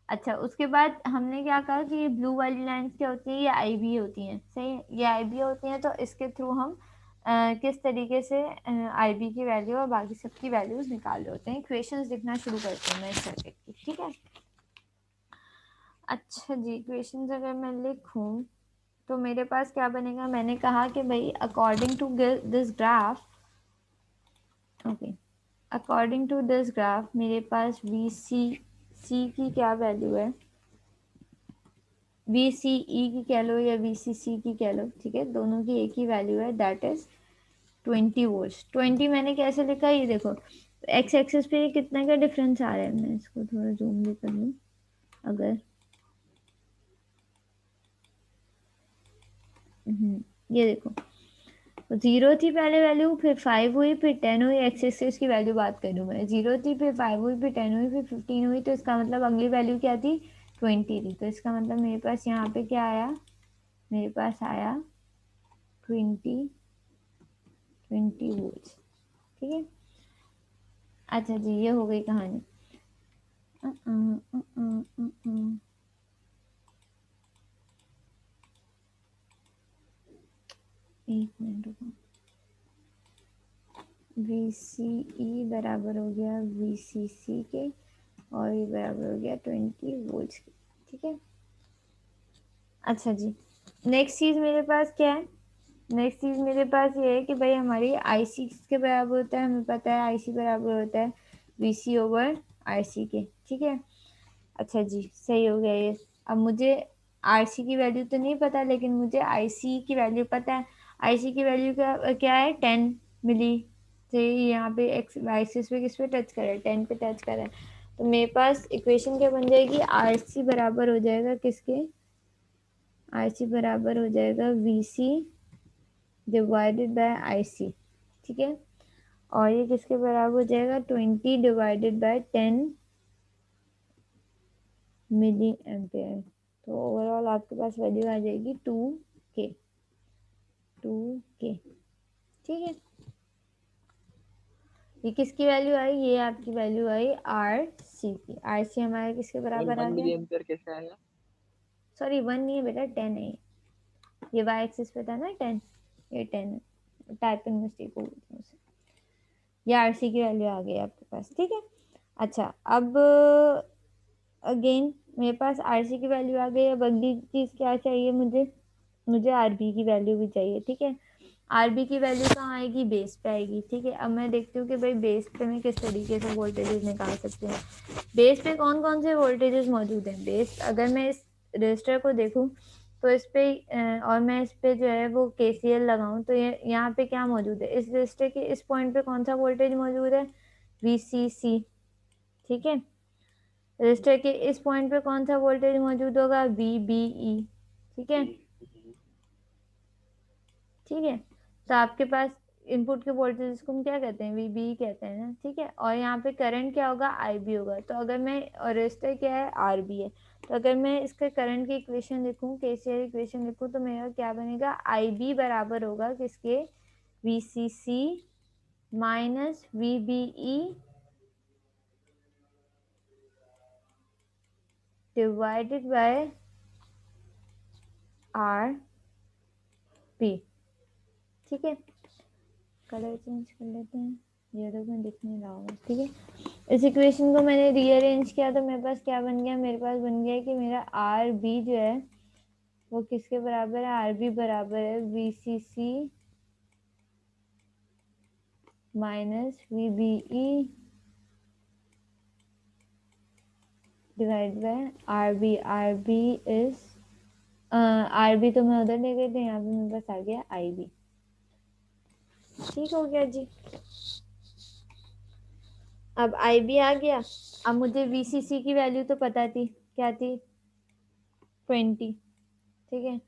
अच्छा, उसके बाद हमने क्या कहा कि ये ब्लू वाली लाइंस क्या होती है, ये IB होती हैं, सही है, ये IB होती हैं। तो इसके थ्रू हम किस तरीके से IB की वैल्यू और बाकी सबकी वैल्यूज निकाल रहे होते हैं। इक्वेशंस लिखना शुरू करते हैं मैं इस सर्किट की, ठीक है। अच्छा जी, इक्वेशंस अगर मैं लिखूं तो मेरे पास क्या बनेगा, मैंने कहा कि भाई according to this graph, okay, according to this graph मेरे पास VCC की क्या वैल्यू है, VCE की कह लो या VCC की कह लो, ठीक है, दोनों की एक ही वैल्यू है, दैट इज 20 वोल्ट। 20 मैंने कैसे लिखा, ये देखो एक्स एक्सिस पे ये कितना का डिफरेंस आ रहा है, मैं इसको थोड़ा जूम भी कर लूँ अगर, ये देखो, तो 0 थी पहले वैल्यू, फिर 5 हुई, फिर 10 हुई। एक्स एक्सिस की वैल्यू बात करूँ मैं, 0 थी, फिर 5 हुई, फिर 10 हुई, फिर 15 हुई। तो इसका मतलब अगली वैल्यू क्या थी, 20 थी। तो इसका मतलब मेरे पास यहाँ पे क्या आया, मेरे पास आया 20 वोल्ट, ठीक है। अच्छा जी, ये हो गई कहानी। अ, अ, अ, अ, अ, अ। एक मिनट रुको, VCE बराबर हो गया VCC के, और ये बराबर हो गया 20 वोल्ट के, ठीक है। अच्छा जी, नेक्स्ट चीज मेरे पास क्या है, नेक्स्ट चीज मेरे पास ये है कि भाई हमारी IC किसके बराबर होता है, हमें पता है IC बराबर होता है VC ओवर RC के, ठीक है। अच्छा जी, सही हो गया ये। अब मुझे RC की वैल्यू तो नहीं पता, लेकिन मुझे IC की वैल्यू पता है। IC की वैल्यू क्या क्या है, 10 मिली। तो ये यहाँ पे एक्स एक्सिस पे किस पे टच करे है, 10 पे टच करे है। तो मेरे पास इक्वेशन क्या बन जाएगी, RC बराबर हो जाएगा किसके, RC बराबर हो जाएगा VC डिवाइडेड बाय IC, ठीक है। और ये किसके बराबर हो जाएगा, 20 डिवाइडेड बाय 10 मिली एम्पेयर। तो ओवरऑल आपके पास वैल्यू आ जाएगी 2K। 2K। ठीक है, ये किसकी वैल्यू आई, ये आपकी वैल्यू आई RC की। RC हमारे किसके और बराबर आ 1 गया, मिली एम्पियर कैसे आएगा? सॉरी 1 नहीं है बेटा, 10 है ये वाई एक्सिस पे था ना 10, ये 10 है, टाइपिंग मिस्टेक हो गई थी मुझसे। ये RC की वैल्यू आ गई आपके पास। ठीक है, अच्छा अब अगेन मेरे पास RC की वैल्यू आ गई। अब अगली चीज क्या चाहिए मुझे, मुझे RB की वैल्यू भी चाहिए। ठीक है, RB की वैल्यू कहाँ आएगी, बेस पे आएगी। ठीक है, अब मैं देखती हूँ कि भाई बेस पे मैं किस तरीके से वोल्टेजेस निकाल सकती हूँ। बेस पे कौन कौन से वोल्टेजेस मौजूद हैं। बेस अगर मैं इस रजिस्टर को देखूँ तो इस पे और मैं इस पे जो है वो KCL लगाऊं तो ये यहाँ पे क्या मौजूद है, इस रजिस्टर के इस पॉइंट पे कौन सा वोल्टेज मौजूद है, VCC। ठीक है, रजिस्टर के इस पॉइंट पे कौन सा वोल्टेज मौजूद होगा, VBE। ठीक है, ठीक है, तो आपके पास इनपुट के वोल्टेज को हम क्या कहते हैं, VBE कहते हैं ना। ठीक है, और यहाँ पे करंट क्या होगा, IB होगा। तो अगर मैं, और रजिस्टर क्या है, RB है, तो अगर मैं इसके करंट की इक्वेशन लिखूं, KCL इक्वेशन लिखूं, तो मेरा क्या बनेगा, IB बराबर होगा किसके, VCC minus VBE divided by RB। ठीक है, कलर चेंज कर लेते हैं, ये तो मैं दिख नहीं रहा होगा। ठीक है, इस इक्वेशन को मैंने रीअरेंज किया तो मेरे पास क्या बन गया, मेरे पास बन गया कि मेरा RB जो है वो किसके बराबर है, RB बराबर है VCC minus VBE divide by RB। RB is RB तो मैं उधर ले गई थी, यहाँ पे मेरे पास आ गया IB। ठीक हो गया जी, अब IB आ गया। अब मुझे VCC की वैल्यू तो पता थी, क्या थी, 20। ठीक है,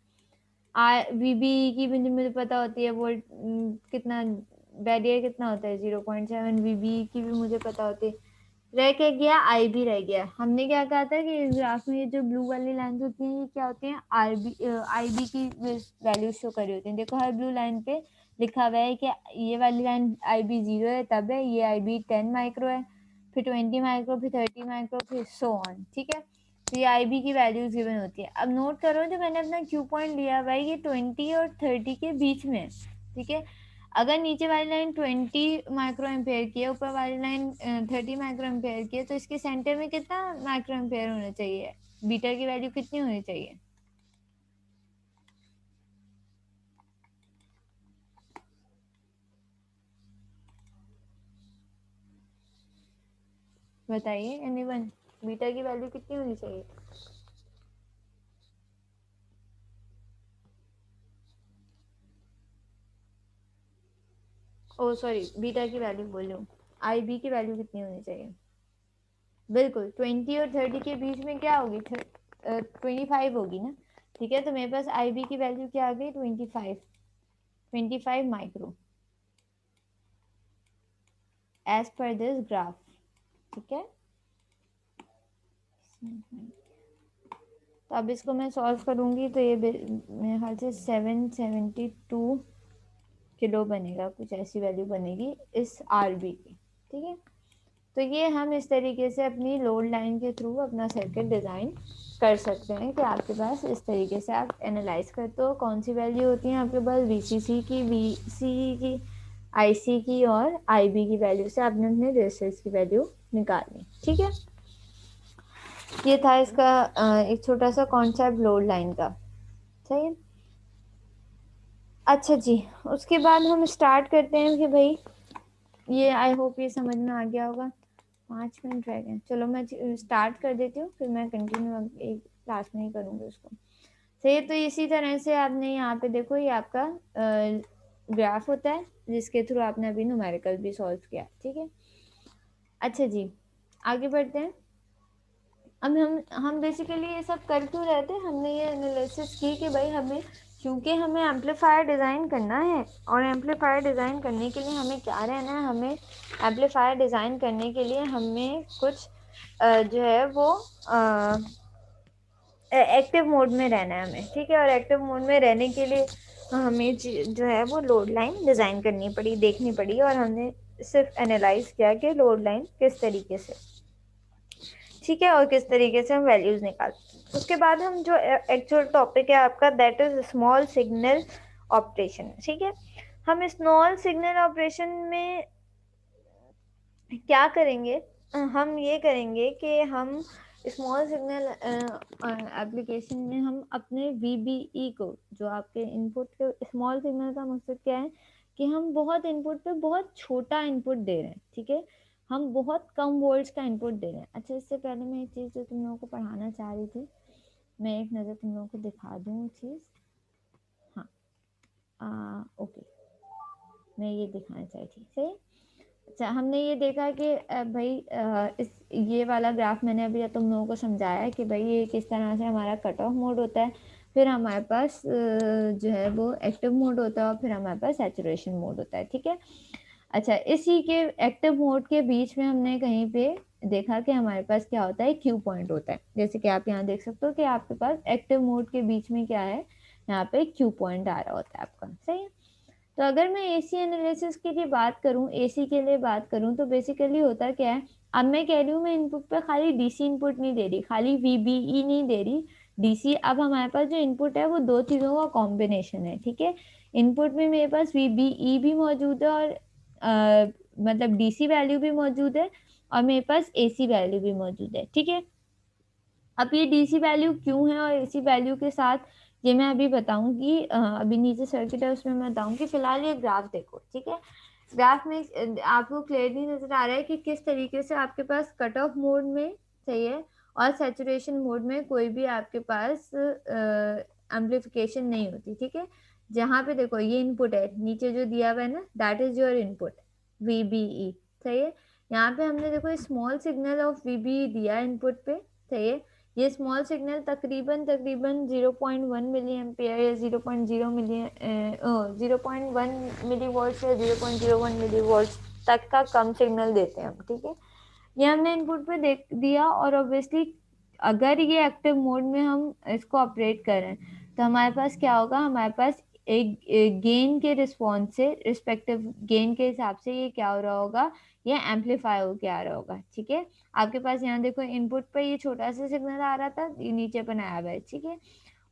VBE की भी मुझे पता होती है, वोल्ट कितना, बैरियर कितना होता है 0.7। VBE की भी मुझे पता होती है। रह क्या गया, IB रह गया। हमने क्या कहा था कि ग्राफ में ये जो ब्लू वाली लाइन होती है ये क्या होती है, IB की वैल्यू शो करी होती है। देखो हर ब्लू लाइन पे लिखा हुआ है कि ये वाली लाइन IB 0 है तब है, ये IB 10 माइक्रो है, फिर 20 माइक्रो, फिर 30 माइक्रो, फिर सो ऑन। ठीक है, तो ये IB की वैल्यूज गिवन होती है। अब नोट करो जो मैंने अपना क्यू पॉइंट लिया भाई, ये 20 और 30 के बीच में है। ठीक है, अगर नीचे वाली लाइन 20 माइक्रो एम्पेयर की है, ऊपर वाली लाइन 30 माइक्रो एम्पेयर की है, तो इसके सेंटर में कितना माइक्रो एम्पेयर होना चाहिए, बीटा की वैल्यू कितनी होनी चाहिए, बताइए एनीवन, बीटा की वैल्यू कितनी होनी चाहिए। ओ सॉरी, बीटा की वैल्यू बोल रही हूँ, IB की वैल्यू कितनी होनी चाहिए। बिल्कुल 20 और 30 के बीच में क्या होगी, 25 होगी ना। ठीक है, तो मेरे पास IB की वैल्यू क्या आ गई, 25 micro as per this graph. ठीक है, तो अब इसको मैं सॉल्व करूंगी तो ये मेरे ख्याल से 772 किलो बनेगा, कुछ ऐसी वैल्यू बनेगी इस RB की। ठीक है, तो ये हम इस तरीके से अपनी लोड लाइन के थ्रू अपना सर्किट डिज़ाइन कर सकते हैं कि आपके पास इस तरीके से आप एनालाइज करते हो कौन सी वैल्यू होती है आपके पास, VCC की, VCE की, IC की और IB की वैल्यू से आपने अपने रेजिस्टेंस की वैल्यू निकालनी। ठीक है, ये था इसका एक छोटा सा कॉन्सेप्ट लोड लाइन का। सही है, अच्छा जी, उसके बाद हम स्टार्ट करते हैं कि भाई ये आई होप ये समझ में आ गया होगा। 5 मिनट रह गए, चलो मैं स्टार्ट कर देती हूँ, फिर मैं कंटिन्यू एक क्लास में ही करूँगी उसको। सही है, तो इसी तरह से आपने यहाँ पे देखो ये आपका ग्राफ होता है जिसके थ्रू आपने अभी न्यूमेरिकल भी सॉल्व किया। ठीक है, अच्छा जी आगे बढ़ते हैं। अब हम बेसिकली ये सब कर क्यों रहे थे, हमने ये एनालिसिस की कि भाई हमें, क्योंकि हमें एम्पलीफायर डिज़ाइन करना है, और एम्पलीफायर डिज़ाइन करने के लिए हमें क्या रहना है, हमें एम्पलीफायर डिज़ाइन करने के लिए हमें कुछ जो है वो एक्टिव मोड में रहना है हमें। ठीक है, और एक्टिव मोड में रहने के लिए हमें जो है वो लोड लाइन डिज़ाइन करनी पड़ी, देखनी पड़ी, और हमने सिर्फ एनालाइज किया कि लोड लाइन किस तरीके से, ठीक है, और किस तरीके से हम वैल्यूज़ निकालते। उसके बाद हम जो एक्चुअल टॉपिक है आपका, that is small signal operation, ठीक है। हम स्मॉल सिग्नल ऑपरेशन में क्या करेंगे, हम ये करेंगे कि हम स्मॉल सिग्नल एप्लीकेशन में हम अपने VBE को, जो आपके इनपुट के, स्मॉल सिग्नल का मकसद क्या है कि हम बहुत इनपुट पे बहुत छोटा इनपुट दे रहे हैं, ठीक है, हम बहुत कम वोल्ट्स का इनपुट दे रहे हैं। अच्छा, इससे पहले मैं एक चीज़ जो तुम लोगों को पढ़ाना चाह रही थी, मैं एक नज़र तुम लोगों को दिखा दूँ वो चीज़। हाँ, ओके, मैं ये दिखाना चाही थी, सही। अच्छा, हमने ये देखा कि भाई इस ये वाला ग्राफ मैंने अभी तुम लोगों को समझाया है कि भाई ये किस तरह से हमारा कट ऑफ मोड होता है, फिर हमारे पास जो है वो एक्टिव मोड होता है, और फिर हमारे पास सैचुरेशन मोड होता है, ठीक है। अच्छा, इसी के एक्टिव मोड के बीच में हमने कहीं पे देखा कि हमारे पास क्या होता है, क्यू पॉइंट होता है। जैसे कि आप यहाँ देख सकते हो कि आपके पास एक्टिव मोड के बीच में क्या है, यहाँ पे क्यू पॉइंट आ रहा होता है आपका, सही है। तो अगर मैं एसी एनालिसिस के लिए बात करूं, एसी के लिए बात करूं, तो बेसिकली होता क्या है, अब मैं कह रही हूँ मैं इनपुट पे खाली डीसी इनपुट नहीं दे रही, खाली VBE नहीं दे रही, डीसी। अब हमारे पास जो इनपुट है वो दो चीज़ों का कॉम्बिनेशन है, ठीक है। इनपुट में मेरे पास VBE भी मौजूद है, और मतलब डीसी वैल्यू भी मौजूद है, और मेरे पास एसी वैल्यू भी मौजूद है, ठीक है। अब ये डीसी वैल्यू क्यों है और एसी वैल्यू के साथ, ये मैं अभी बताऊंगी। अभी नीचे सर्किट है उसमें मैं बताऊंगी। फिलहाल ये ग्राफ देखो, ठीक है। ग्राफ में आपको क्लियरली नजर आ रहा है कि किस तरीके से आपके पास कट ऑफ मोड में, सही है, और सैचुरेशन मोड में कोई भी आपके पास एम्पलीफिकेशन नहीं होती, ठीक है। जहाँ पे देखो ये इनपुट है, नीचे जो दिया हुआ है ना, that is your input VBE, सही है। यहाँ पे हमने देखो स्मॉल सिग्नल ऑफ VBE दिया इनपुट पे, सही है। ये स्मॉल सिग्नल तकरीबन तकरीबन 0.1 मिली एम्पियर या 0.0 मिली 0.1 मिली वोल्ट या 0.01 मिली वोल्ट तक का कम सिग्नल देते हैं हम, ठीक है। ये हमने इनपुट पे देख दिया, और ऑब्वियसली अगर ये एक्टिव मोड में हम इसको ऑपरेट करें तो हमारे पास क्या होगा, हमारे पास एक गेन के रिस्पॉन्स से, रिस्पेक्टिव गेन के हिसाब से ये क्या हो रहा होगा, ये एम्पलीफाई हो के आ रहा होगा, ठीक है। आपके पास यहाँ देखो इनपुट पे ये छोटा सा सिग्नल आ रहा था, ये नीचे बनाया हुआ है, ठीक है।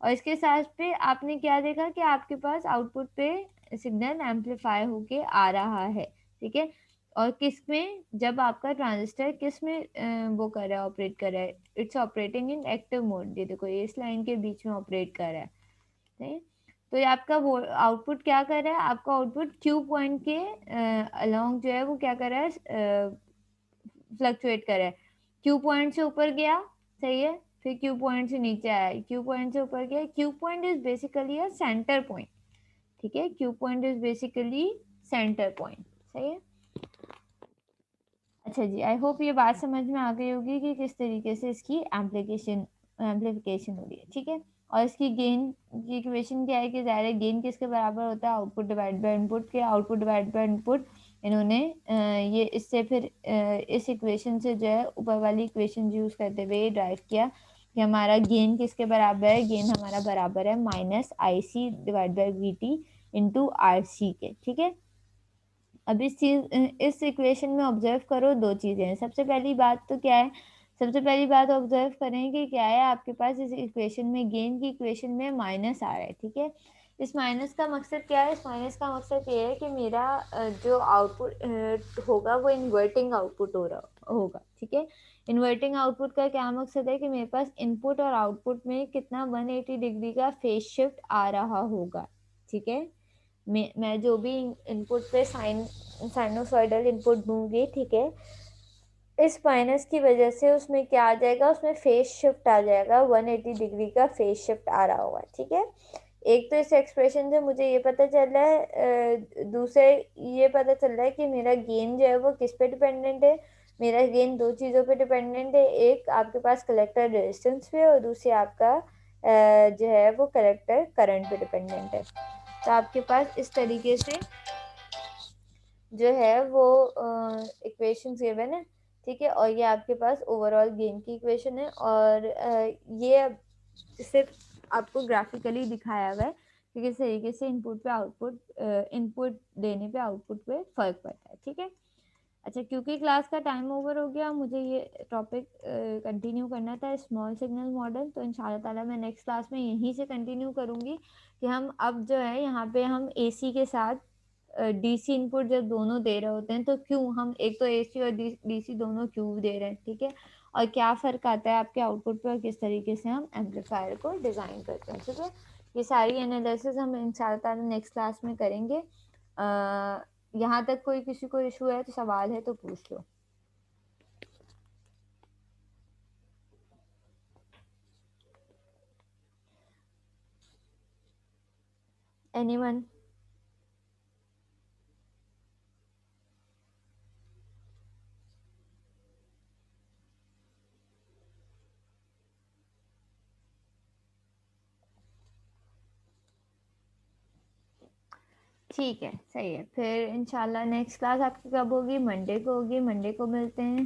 और इसके साथ पे आपने क्या देखा कि आपके पास आउटपुट पे सिग्नल एम्पलीफाई होके आ रहा है, ठीक है। और किस में, जब आपका ट्रांजिस्टर किस में वो कर रहा है, ऑपरेट कर रहा है, it's operating in active mode. ये देखो ये इस लाइन के बीच में ऑपरेट कर रहा है, नहीं? तो ये आपका वो आउटपुट क्या कर रहा है, आपका आउटपुट क्यू पॉइंट के अलोंग जो है वो क्या कर रहा है, फ्लक्चुएट कर रहा है। क्यू पॉइंट से ऊपर गया, सही है, फिर क्यू पॉइंट से नीचे आया, क्यू पॉइंट से ऊपर गया। Q point is basically a centre point, ठीक है। Q point is basically centre point, सही है। अच्छा जी, आई होप ये बात समझ में आ गई होगी कि किस तरीके से इसकी एम्पलीफिकेशन हो रही है, ठीक है। और इसकी गेन की इक्वेशन क्या है कि ज़ाहिर है गेन किसके बराबर होता है, आउटपुट डिवाइड बाय इनपुट के। आउटपुट डिवाइड बाय इनपुट इन्होंने ये इससे फिर इस इक्वेशन से जो है ऊपर वाली इक्वेशन यूज़ करते हुए ड्राइव किया कि हमारा गेन किसके बराबर है, गेन हमारा बराबर है -IC divide by VT into RC के, ठीक है। अब इस इक्वेशन में ऑब्जर्व करो दो चीजें हैं। सबसे पहली बात तो क्या है, सबसे पहली बात ऑब्जर्व करें कि क्या है आपके पास इस इक्वेशन में, गेन की इक्वेशन में माइनस आ रहा है, ठीक है। इस माइनस का मकसद क्या है, इस माइनस का मकसद ये है कि मेरा जो आउटपुट होगा वो इन्वर्टिंग आउटपुट हो रहा होगा, ठीक है। इन्वर्टिंग आउटपुट का क्या मकसद है कि मेरे पास इनपुट और आउटपुट में कितना 180 डिग्री का फेज शिफ्ट आ रहा होगा, ठीक है। मैं जो भी इनपुट पे साइनोसॉइडल इनपुट दूंगी, ठीक है, इस माइनस की वजह से उसमें क्या आ जाएगा, उसमें फेज शिफ्ट आ जाएगा, 180 डिग्री का फेज शिफ्ट आ रहा होगा, ठीक है। एक तो इस एक्सप्रेशन से मुझे ये पता चल रहा है, दूसरे ये पता चल रहा है कि मेरा गेन जो है वो किस पे डिपेंडेंट है। मेरा गेन दो चीज़ों पे डिपेंडेंट है, एक आपके पास कलेक्टर रेजिस्टेंस पे, और दूसरी आपका जो है वो कलेक्टर करंट पे डिपेंडेंट है। तो आपके पास इस तरीके से जो है वो इक्वेशन गिवन है, ठीक है। और ये आपके पास ओवरऑल गेन की इक्वेशन है, और ये सिर्फ आपको ग्राफिकली दिखाया हुआ है कि किस तरीके से इनपुट पे आउटपुट, इनपुट देने पे आउटपुट पे फर्क पड़ता है। ठीक है, अच्छा क्योंकि क्लास का टाइम ओवर हो गया, मुझे ये टॉपिक कंटिन्यू करना था स्मॉल सिग्नल मॉडल, तो इंशाल्लाह ताला मैं नेक्स्ट क्लास में यहीं से कंटिन्यू करूँगी कि हम अब जो है यहाँ पे हम एसी के साथ डीसी इनपुट जब दोनों दे रहे होते हैं तो क्यों हम एक तो एसी और डीसी दोनों क्यों दे रहे हैं, ठीक है, और क्या फ़र्क आता है आपके आउटपुट पे और किस तरीके से हम एम्पलीफायर को डिज़ाइन करते हैं। ठीक है, ये सारी एनालिसिस हम इंशाल्लाह ताला नेक्स्ट क्लास में करेंगे। यहाँ तक कोई किसी को इशू है तो सवाल है तो पूछ लो। एनीवन? ठीक है, सही है, फिर इंशाल्लाह नेक्स्ट क्लास आपकी कब होगी? मंडे को होगी। मंडे को मिलते हैं।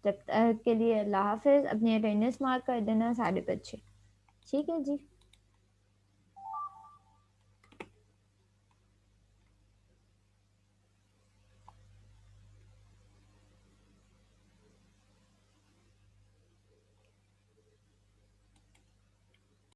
जब तक के लिए अल्लाह हाफिज़। अपनी अटेंडेंस मार्क कर देना 5:30। ठीक है जी।